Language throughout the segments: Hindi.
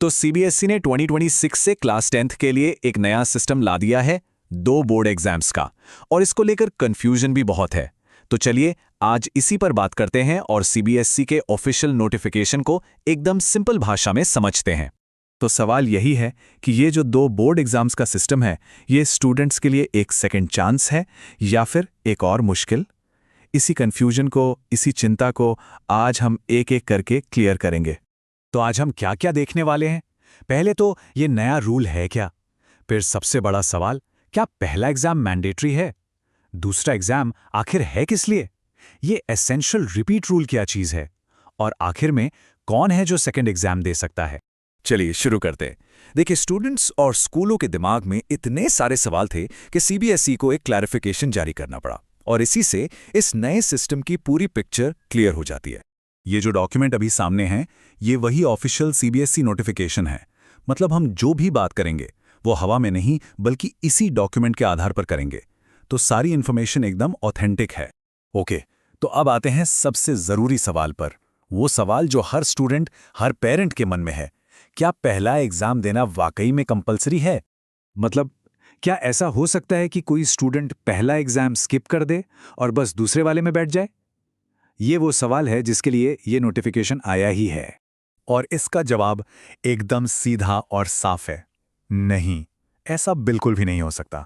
तो सीबीएसई ने 2026 से क्लास 10th के लिए एक नया सिस्टम ला दिया है, 2 बोर्ड एग्जाम्स का। और इसको लेकर कंफ्यूजन भी बहुत है। तो चलिए आज इसी पर बात करते हैं और सीबीएसई के ऑफिशियल नोटिफिकेशन को एकदम सिंपल भाषा में समझते हैं। तो सवाल यही है कि ये जो 2 बोर्ड एग्जाम्स का सिस्टम है, ये स्टूडेंट्स के लिए एक सेकंड चांस है या फिर एक और मुश्किल? इसी कंफ्यूजन को, इसी चिंता को आज हम एक एक करके क्लियर करेंगे। तो आज हम क्या क्या देखने वाले हैं? पहले तो ये नया रूल है क्या? फिर सबसे बड़ा सवाल, क्या पहला एग्जाम मैंडेटरी है? दूसरा एग्जाम आखिर है किस लिए? ये एसेंशियल रिपीट रूल क्या चीज है? और आखिर में कौन है जो सेकंड एग्जाम दे सकता है? चलिए शुरू करते हैं। देखिए, स्टूडेंट्स और स्कूलों के दिमाग में इतने सारे सवाल थे कि सीबीएसई को एक क्लैरिफिकेशन जारी करना पड़ा और इसी से इस नए सिस्टम की पूरी पिक्चर क्लियर हो जाती है। ये जो डॉक्यूमेंट अभी सामने हैं, ये वही ऑफिशियल सीबीएसई नोटिफिकेशन है। मतलब हम जो भी बात करेंगे वो हवा में नहीं बल्कि इसी डॉक्यूमेंट के आधार पर करेंगे। तो सारी इन्फॉर्मेशन एकदम ऑथेंटिक है। ओके, तो अब आते हैं सबसे जरूरी सवाल पर। वो सवाल जो हर स्टूडेंट, हर पेरेंट के मन में है। क्या पहला एग्जाम देना वाकई में कंपलसरी है? मतलब क्या ऐसा हो सकता है कि कोई स्टूडेंट पहला एग्जाम स्किप कर दे और बस दूसरे वाले में बैठ जाए? ये वो सवाल है जिसके लिए ये नोटिफिकेशन आया ही है। और इसका जवाब एकदम सीधा और साफ है, नहीं, ऐसा बिल्कुल भी नहीं हो सकता।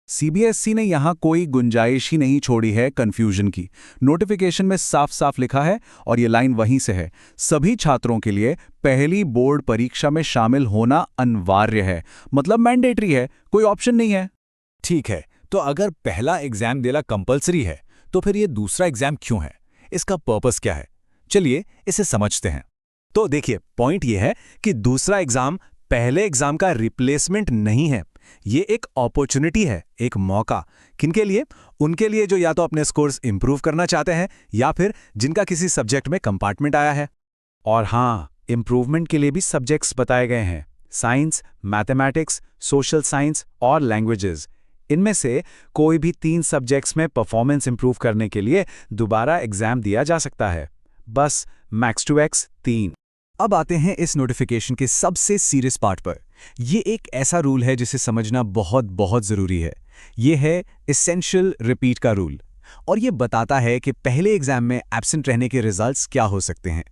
सीबीएसई ने यहां कोई गुंजाइश ही नहीं छोड़ी है कंफ्यूजन की। नोटिफिकेशन में साफ साफ लिखा है, और ये लाइन वहीं से है, सभी छात्रों के लिए पहली बोर्ड परीक्षा में शामिल होना अनिवार्य है। मतलब मैंडेटरी है, कोई ऑप्शन नहीं है। ठीक है, तो अगर पहला एग्जाम देना कंपलसरी है तो फिर ये दूसरा एग्जाम क्यों है? इसका पर्पस क्या है? चलिए इसे समझते हैं। तो देखिए, पॉइंट ये है कि दूसरा एग्जाम पहले एग्जाम का रिप्लेसमेंट नहीं है। ये एक अपॉर्चुनिटी है, एक मौका। किनके लिए? उनके लिए जो या तो अपने स्कोर्स इंप्रूव करना चाहते हैं या फिर जिनका किसी सब्जेक्ट में कंपार्टमेंट आया है। और हाँ, इंप्रूवमेंट के लिए भी सब्जेक्ट्स बताए गए हैं, साइंस, मैथमेटिक्स, सोशल साइंस और लैंग्वेजेस। इनमें से कोई भी 3 सब्जेक्ट्स में परफॉर्मेंस इंप्रूव करने के लिए दोबारा एग्जाम दिया जा सकता है। बस मैक्स टू एक्स 3। अब आते हैं इस नोटिफिकेशन के सबसे सीरियस पार्ट पर। ये एक ऐसा रूल है जिसे समझना बहुत बहुत जरूरी है। ये है एसेंशियल रिपीट का रूल, और ये बताता है कि पहले एग्जाम में एब्सेंट रहने के रिजल्ट्स क्या हो सकते हैं।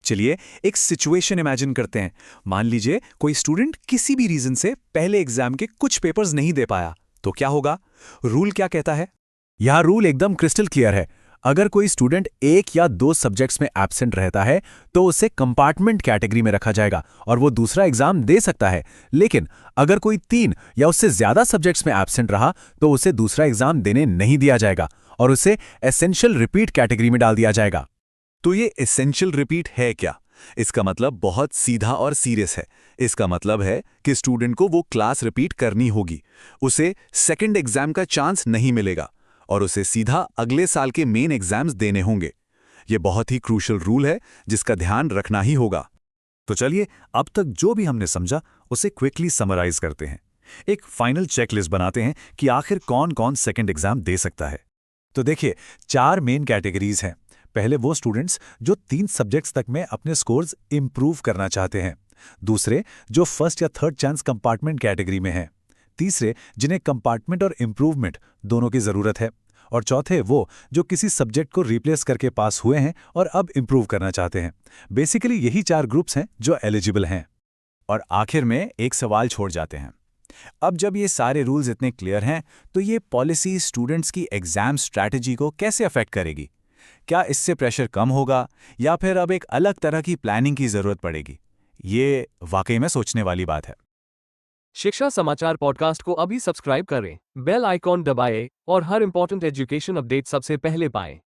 चलिए एक सिचुएशन इमेजिन करते हैं। मान लीजिए कोई स्टूडेंट किसी भी रीजन से पहले एग्जाम के कुछ पेपर्स नहीं दे पाया, तो क्या होगा? रूल क्या कहता है? यह रूल एकदम क्रिस्टल क्लियर है। अगर कोई स्टूडेंट 1 या 2 सब्जेक्ट्स में एब्सेंट रहता है तो उसे कंपार्टमेंट कैटेगरी में रखा जाएगा और वो दूसरा एग्जाम दे सकता है। लेकिन अगर कोई 3 या उससे ज्यादा सब्जेक्ट्स में एब्सेंट रहा तो उसे दूसरा एग्जाम देने नहीं दिया जाएगा और उसे एसेंशियल रिपीट कैटेगरी में डाल दिया जाएगा। तो ये एसेंशियल रिपीट है क्या? इसका मतलब बहुत सीधा और सीरियस है। इसका मतलब है कि स्टूडेंट को वो क्लास रिपीट करनी होगी, उसे सेकंड एग्जाम का चांस नहीं मिलेगा और उसे सीधा अगले साल के मेन एग्जाम्स देने होंगे। ये बहुत ही क्रूशियल रूल है जिसका ध्यान रखना ही होगा। तो चलिए अब तक जो भी हमने समझा उसे क्विकली समराइज करते हैं। एक फाइनल चेकलिस्ट बनाते हैं कि आखिर कौन कौन सेकंड एग्जाम दे सकता है। तो देखिए, 4 मेन कैटेगरीज हैं। पहले वो स्टूडेंट्स जो 3 सब्जेक्ट्स तक में अपने स्कोर्स इंप्रूव करना चाहते हैं। दूसरे जो फर्स्ट या थर्ड चांस कंपार्टमेंट कैटेगरी में हैं। तीसरे जिन्हें कंपार्टमेंट और इंप्रूवमेंट दोनों की जरूरत है। और चौथे वो जो किसी सब्जेक्ट को रिप्लेस करके पास हुए हैं और अब इंप्रूव करना चाहते हैं। बेसिकली यही 4 ग्रुप्स हैं जो एलिजिबल हैं। और आखिर में एक सवाल छोड़ जाते हैं। अब जब ये सारे रूल्स इतने क्लियर हैं तो ये पॉलिसी स्टूडेंट्स की एग्जाम स्ट्रैटेजी को कैसे अफेक्ट करेगी? क्या इससे प्रेशर कम होगा या फिर अब एक अलग तरह की प्लानिंग की जरूरत पड़ेगी? ये वाकई में सोचने वाली बात है। शिक्षा समाचार पॉडकास्ट को अभी सब्सक्राइब करें, बेल आइकॉन दबाएं और हर इंपॉर्टेंट एजुकेशन अपडेट सबसे पहले पाएं।